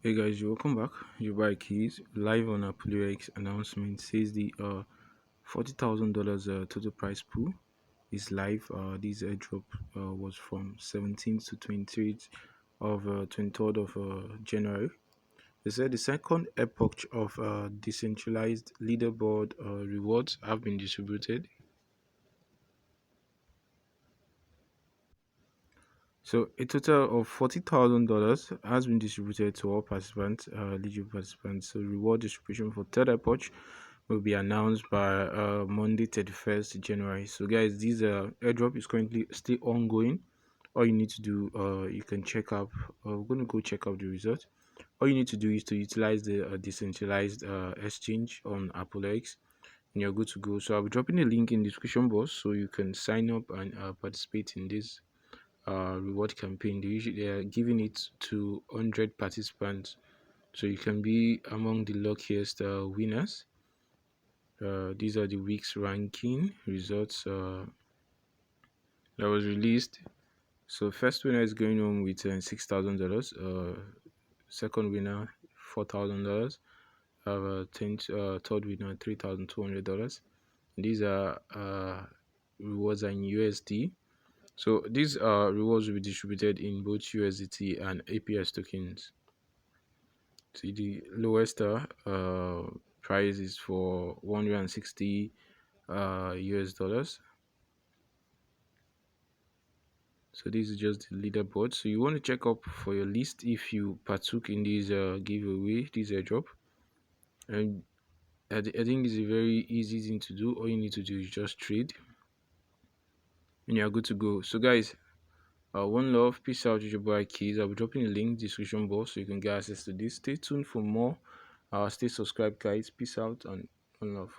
Hey guys, welcome back. Your boy Keys live on Apollox announcement says the $40,000 total prize pool is live. This airdrop was from 17th to 23rd of January. They said the second epoch of decentralized leaderboard rewards have been distributed. So a total of $40,000 has been distributed to all participants, eligible participants. So reward distribution for third epoch will be announced by Monday 31st January. So guys, this airdrop is currently still ongoing. All you need to do, you can check up. We're going to go check out the result. All you need to do is to utilize the decentralized exchange on Apollox, and you're good to go. So I'll be dropping a link in the description box so you can sign up and participate in this reward campaign. They are giving it to 100 participants, so you can be among the luckiest winners. These are the week's ranking results that was released. So first winner is going home with $6,000. Second winner $4,000. Third winner $3,200. These are rewards are in USD. So these rewards will be distributed in both USDT and APS tokens. See, the lowest price is for 160 US dollars. So this is just the leaderboard. So you want to check up for your list if you partook in this giveaway, this airdrop. And I think it's a very easy thing to do. All you need to do is just trade, and you're good to go. So guys, one love, peace out, with your boy Keys. I'll be dropping a link in the description box so you can get access to this. Stay tuned for more. Stay subscribed, guys. Peace out and one love.